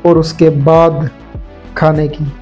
और उसके बाद खाने की।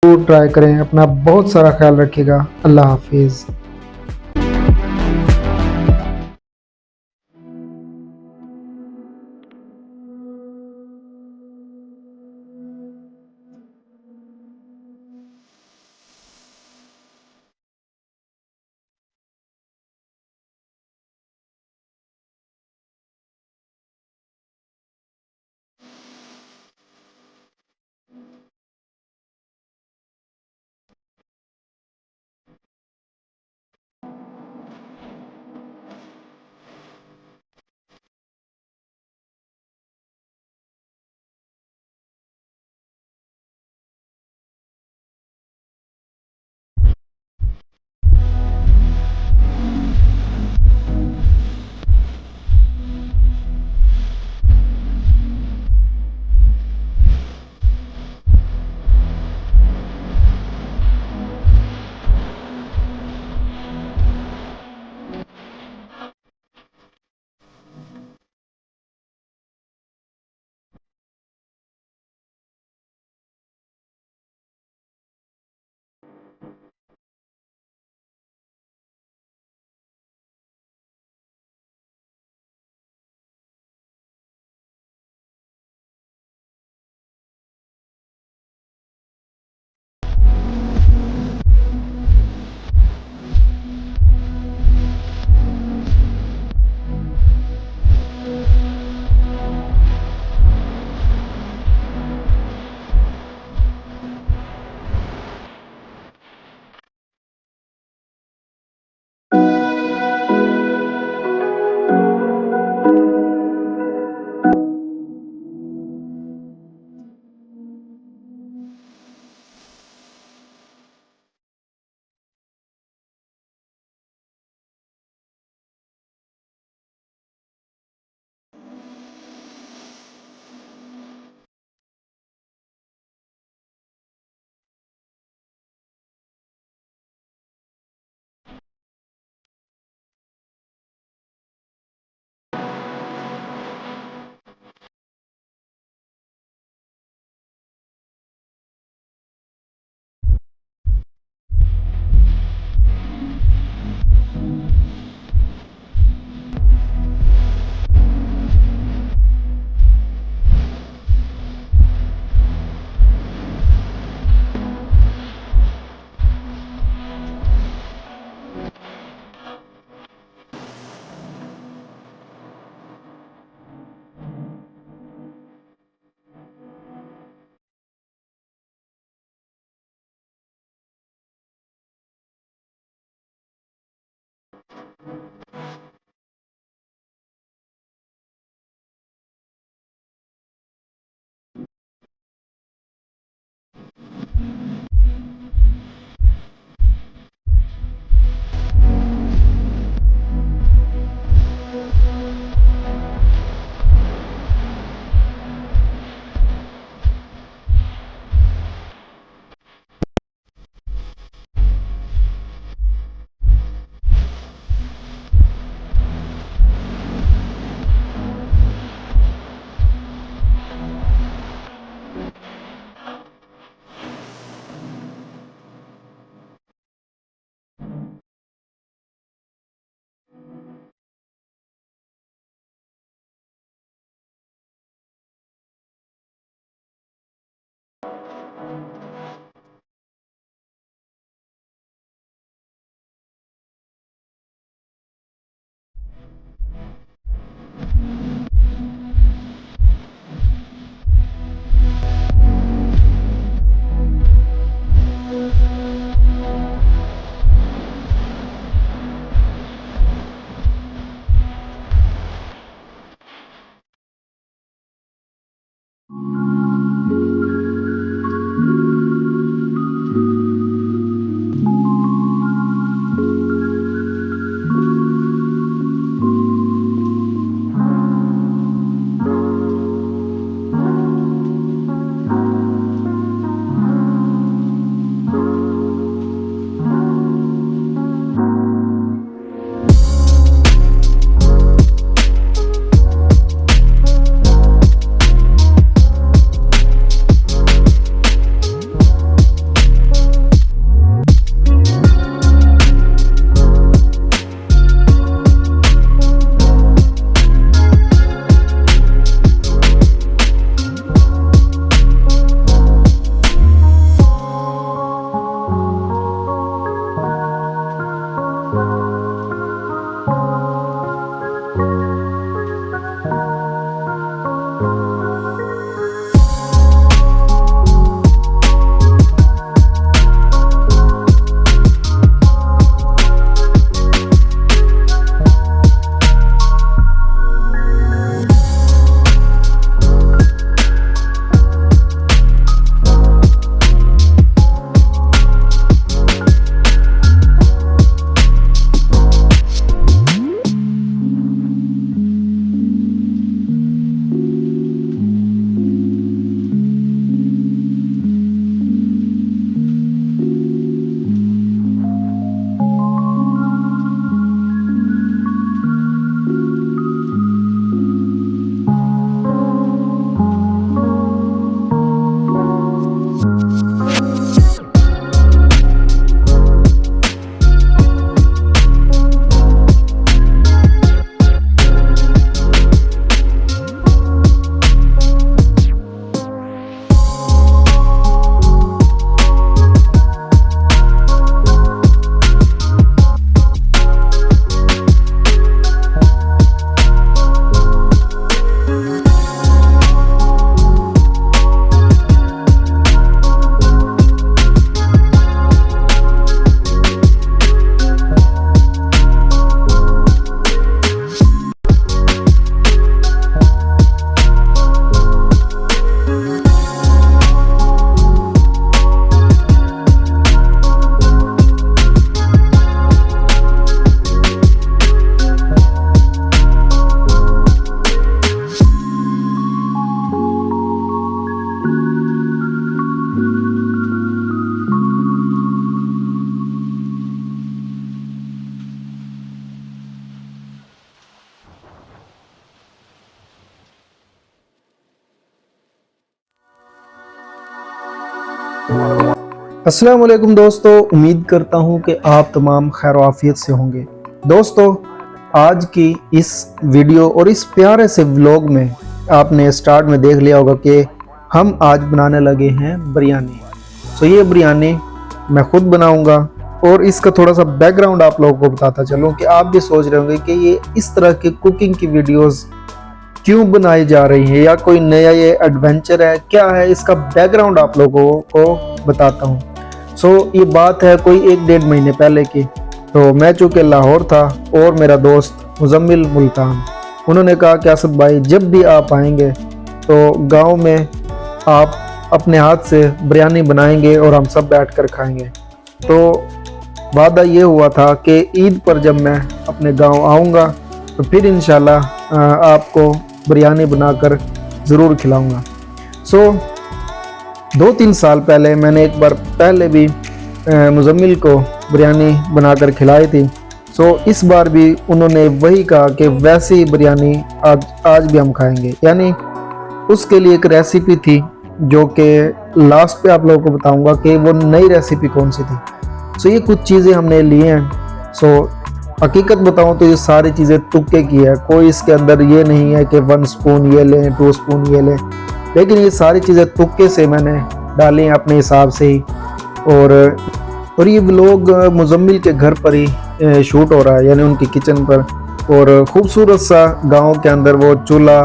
ज़रूर ट्राई करें। अपना बहुत सारा ख्याल रखिएगा। अल्लाह हाफिज़। अस्सलाम वालेकुम दोस्तों, उम्मीद करता हूँ कि आप तमाम खैर आफियत से होंगे। दोस्तों, आज की इस वीडियो और इस प्यारे से व्लॉग में आपने स्टार्ट में देख लिया होगा कि हम आज बनाने लगे हैं बिरयानी। ये बिरयानी मैं खुद बनाऊंगा और इसका थोड़ा सा बैकग्राउंड आप लोगों को बताता चलूँ कि आप भी सोच रहे होंगे कि ये इस तरह की कुकिंग की वीडियोस क्यों बनाई जा रही है या कोई नया ये एडवेंचर है, क्या है इसका बैकग्राउंड आप लोगों को बताता हूँ। ये बात है कोई 1-1.5 महीने पहले की। तो मैं चूँकि लाहौर था और मेरा दोस्त मुजम्मिल मुल्तान, उन्होंने कहा कि असद भाई जब भी आप आएंगे तो गांव में आप अपने हाथ से बिरयानी बनाएंगे और हम सब बैठ कर खाएंगे। तो वादा ये हुआ था कि ईद पर जब मैं अपने गांव आऊँगा तो फिर इंशाल्लाह आपको बिरयानी बनाकर ज़रूर खिलाऊँगा। 2-3 साल पहले मैंने एक बार पहले भी मुजम्मिल को बिरयानी बनाकर खिलाई थी। इस बार भी उन्होंने वही कहा कि वैसी ही बिरयानी आज भी हम खाएंगे। यानी उसके लिए एक रेसिपी थी जो कि लास्ट पे आप लोगों को बताऊंगा कि वो नई रेसिपी कौन सी थी। ये कुछ चीज़ें हमने ली हैं। हकीकत बताऊं तो ये सारी चीज़ें तुक्के की है, कोई इसके अंदर ये नहीं है कि 1 स्पून ये लें 2 स्पून ये लें, लेकिन ये सारी चीज़ें तुक्के से मैंने डाली अपने हिसाब से ही। और ये व्लॉग मुजम्मिल के घर पर ही शूट हो रहा है, यानी उनकी किचन पर। और ख़ूबसूरत सा गांव के अंदर वो चूल्हा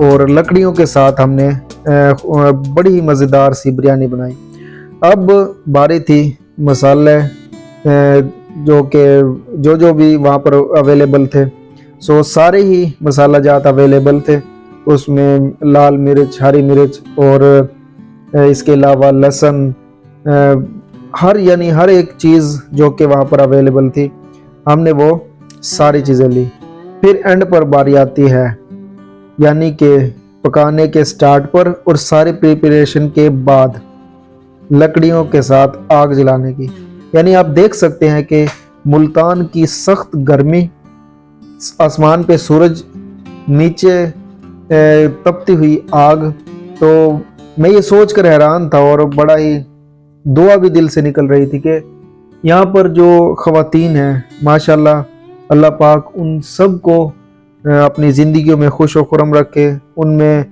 और लकड़ियों के साथ हमने बड़ी ही मज़ेदार सी बिरयानी बनाई। अब बारी थी मसाले जो भी वहाँ पर अवेलेबल थे। सारे ही मसाला जात अवेलेबल थे। उसमें लाल मिर्च, हरी मिर्च और इसके अलावा लहसुन, हर एक चीज़ जो कि वहाँ पर अवेलेबल थी, हमने वो सारी चीज़ें ली। फिर एंड पर बारी आती है, यानी कि पकाने के स्टार्ट पर और सारे प्रिपरेशन के बाद लकड़ियों के साथ आग जलाने की। यानी आप देख सकते हैं कि मुल्तान की सख्त गर्मी, आसमान पे सूरज, नीचे तपती हुई आग। तो मैं ये सोच कर हैरान था और बड़ा ही दुआ भी दिल से निकल रही थी कि यहाँ पर जो ख़वातीन हैं माशाल्लाह, अल्लाह पाक उन सब को अपनी ज़िंदगियों में खुश व खुरम रखे, उनमें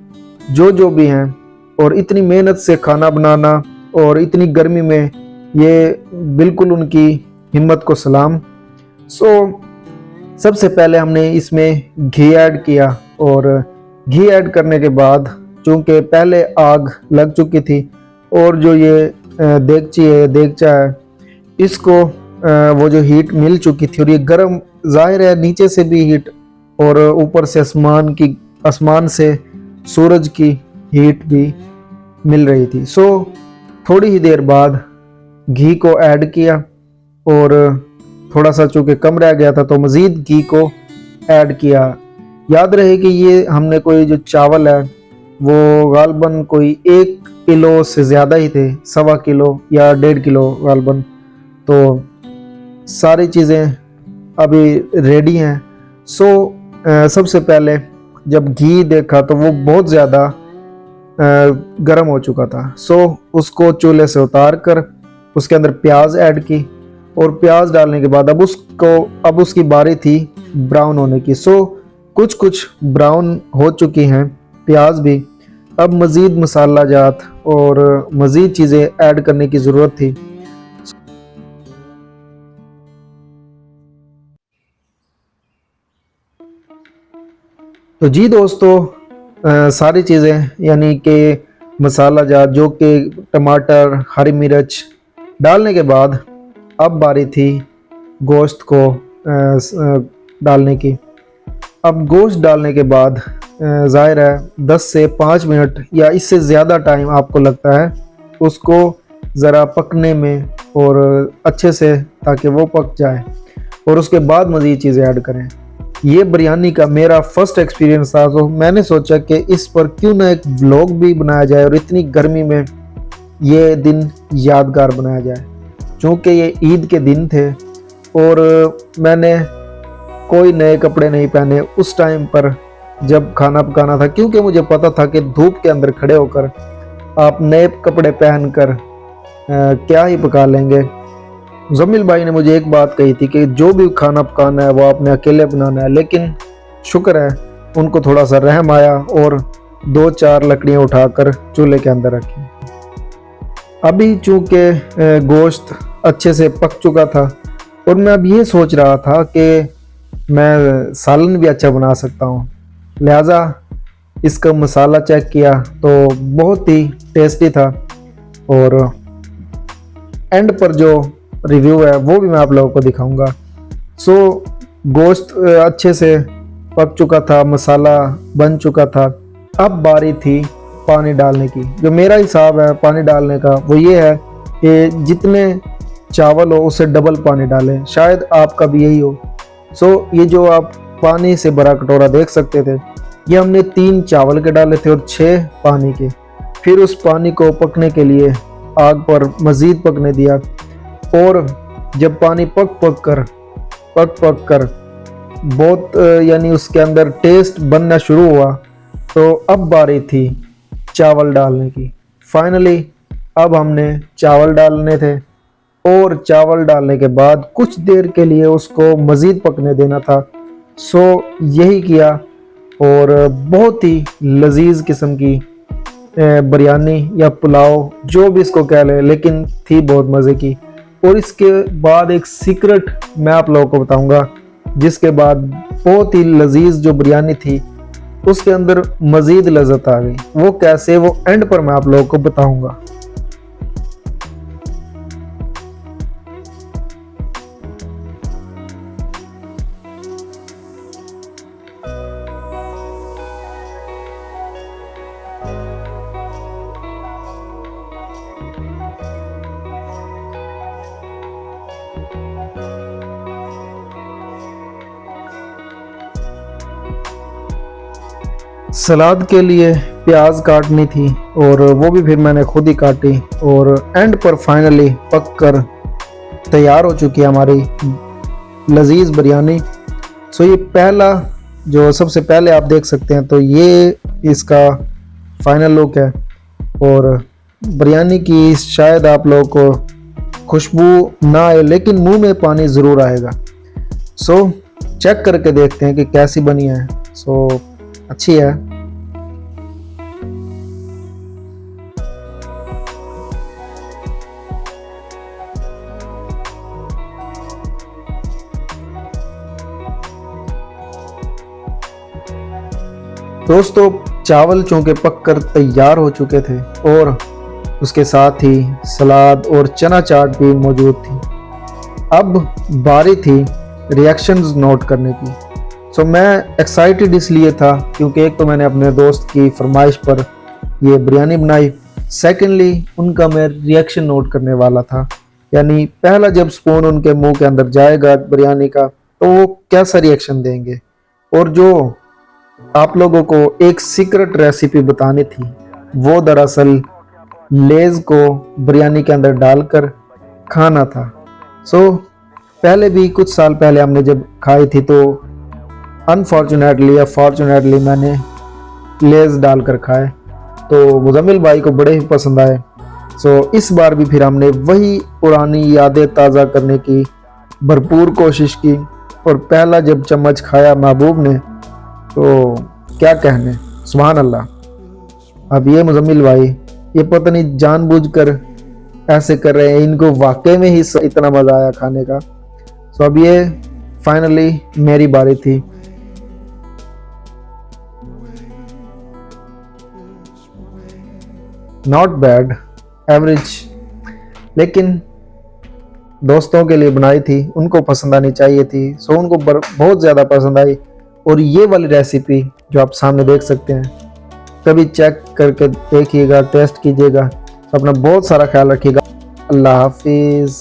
जो भी हैं। और इतनी मेहनत से खाना बनाना और इतनी गर्मी में ये बिल्कुल उनकी हिम्मत को सलाम। सबसे पहले हमने इसमें घी ऐड किया और घी ऐड करने के बाद चूँकि पहले आग लग चुकी थी और जो ये देगचा है इसको वो जो हीट मिल चुकी थी और ये गर्म, जाहिर है नीचे से भी हीट और ऊपर से आसमान से सूरज की हीट भी मिल रही थी। थोड़ी ही देर बाद घी को ऐड किया और थोड़ा सा चूँकि कम रह गया था तो मज़ीद घी को ऐड किया। याद रहे कि ये हमने कोई जो चावल है वो गालबन कोई 1 किलो से ज़्यादा ही थे, 1.25 किलो या 1.5 किलो गालबन। तो सारी चीज़ें अभी रेडी हैं। सबसे पहले जब घी देखा तो वो बहुत ज़्यादा गर्म हो चुका था। उसको चूल्हे से उतार कर उसके अंदर प्याज ऐड की और प्याज डालने के बाद अब उसकी बारी थी ब्राउन होने की। कुछ ब्राउन हो चुकी हैं प्याज भी। अब मज़ीद मसाला जात और मज़ीद चीज़ें ऐड करने की ज़रूरत थी। तो जी दोस्तों, सारी चीज़ें यानी कि मसाला जात जो कि टमाटर, हरी मिर्च डालने के बाद अब बारी थी गोश्त को डालने की। अब गोश्त डालने के बाद ज़ाहिर है 10 से 5 मिनट या इससे ज़्यादा टाइम आपको लगता है उसको ज़रा पकने में और अच्छे से, ताकि वो पक जाए और उसके बाद मज़ीद चीज़ें ऐड करें। ये बिरयानी का मेरा फर्स्ट एक्सपीरियंस था, तो मैंने सोचा कि इस पर क्यों ना एक व्लॉग भी बनाया जाए और इतनी गर्मी में ये दिन यादगार बनाया जाए। चूँकि ये ईद के दिन थे और मैंने कोई नए कपड़े नहीं पहने उस टाइम पर जब खाना पकाना था, क्योंकि मुझे पता था कि धूप के अंदर खड़े होकर आप नए कपड़े पहनकर क्या ही पका लेंगे। मुज़म्मिल भाई ने मुझे एक बात कही थी कि जो भी खाना पकाना है वो आपने अकेले बनाना है, लेकिन शुक्र है उनको थोड़ा सा रहम आया और 2-4 लकड़ियाँ उठाकर चूल्हे के अंदर रखी। अभी चूँकि गोश्त अच्छे से पक चुका था और मैं अब ये सोच रहा था कि मैं सालन भी अच्छा बना सकता हूँ, लिहाजा इसका मसाला चेक किया तो बहुत ही टेस्टी था। और एंड पर जो रिव्यू है वो भी मैं आप लोगों को दिखाऊंगा। सो गोश्त अच्छे से पक चुका था, मसाला बन चुका था। अब बारी थी पानी डालने की। जो मेरा हिसाब है पानी डालने का वो ये है कि जितने चावल हो उससे डबल पानी डालें, शायद आपका भी यही हो। सो ये जो आप पानी से भरा कटोरा देख सकते थे, ये हमने 3 चावल के डाले थे और 6 पानी के। फिर उस पानी को पकने के लिए आग पर मज़ीद पकने दिया और जब पानी पक कर बहुत यानी उसके अंदर टेस्ट बनना शुरू हुआ तो अब बारी थी चावल डालने की। फाइनली अब हमने चावल डालने थे और चावल डालने के बाद कुछ देर के लिए उसको मज़ीद पकने देना था। सो यही किया और बहुत ही लजीज किस्म की बिरयानी या पुलाव जो भी इसको कह ले, लेकिन थी बहुत मज़े की। और इसके बाद एक सीक्रेट मैं आप लोगों को बताऊंगा, जिसके बाद बहुत ही लजीज जो बिरयानी थी उसके अंदर मज़ीद लज़्ज़त आ गई। वो कैसे, वो एंड पर मैं आप लोगों को बताऊंगा। सलाद के लिए प्याज काटनी थी और वो भी फिर मैंने खुद ही काटी और एंड पर फाइनली पक कर तैयार हो चुकी है हमारी लजीज बिरयानी। सो ये पहला जो सबसे पहले आप देख सकते हैं तो ये इसका फाइनल लुक है और बिरयानी की शायद आप लोगों को खुशबू ना आए लेकिन मुंह में पानी ज़रूर आएगा। सो चेक करके देखते हैं कि कैसी बनी है। सो अच्छी है। दोस्तों चावल चूँकि पककर तैयार हो चुके थे और उसके साथ ही सलाद और चना चाट भी मौजूद थी। अब बारी थी रिएक्शंस नोट करने की। सो मैं एक्साइटेड इसलिए था क्योंकि एक तो मैंने अपने दोस्त की फरमाइश पर ये बिरयानी बनाई, सेकेंडली उनका मैं रिएक्शन नोट करने वाला था। यानी पहला जब स्पून उनके मुंह के अंदर जाएगा बिरयानी का तो वो कैसा रिएक्शन देंगे। और जो आप लोगों को एक सीक्रेट रेसिपी बतानी थी वो दरअसल लेज़ को बिरयानी के अंदर डालकर खाना था। सो पहले भी कुछ साल पहले हमने जब खाई थी तो अनफॉर्चुनेटली या फॉर्चुनेटली मैंने लेज़ डालकर खाए तो मुज़म्मिल भाई को बड़े ही पसंद आए। सो इस बार भी फिर हमने वही पुरानी यादें ताज़ा करने की भरपूर कोशिश की और पहला जब चम्मच खाया महबूब ने तो क्या कहने, सुभान अल्लाह। अब ये मुज़म्मिल भाई ये पता नहीं जानबूझकर ऐसे कर रहे हैं, इनको वाकई में ही इतना मज़ा आया खाने का। सो अब ये फाइनली मेरी बारी थी। नॉट बैड, एवरेज, लेकिन दोस्तों के लिए बनाई थी, उनको पसंद आनी चाहिए थी। सो उनको बहुत ज़्यादा पसंद आई। और ये वाली रेसिपी जो आप सामने देख सकते हैं कभी चेक करके देखिएगा, टेस्ट कीजिएगा। अपना बहुत सारा ख्याल रखिएगा। अल्लाह हाफिज़।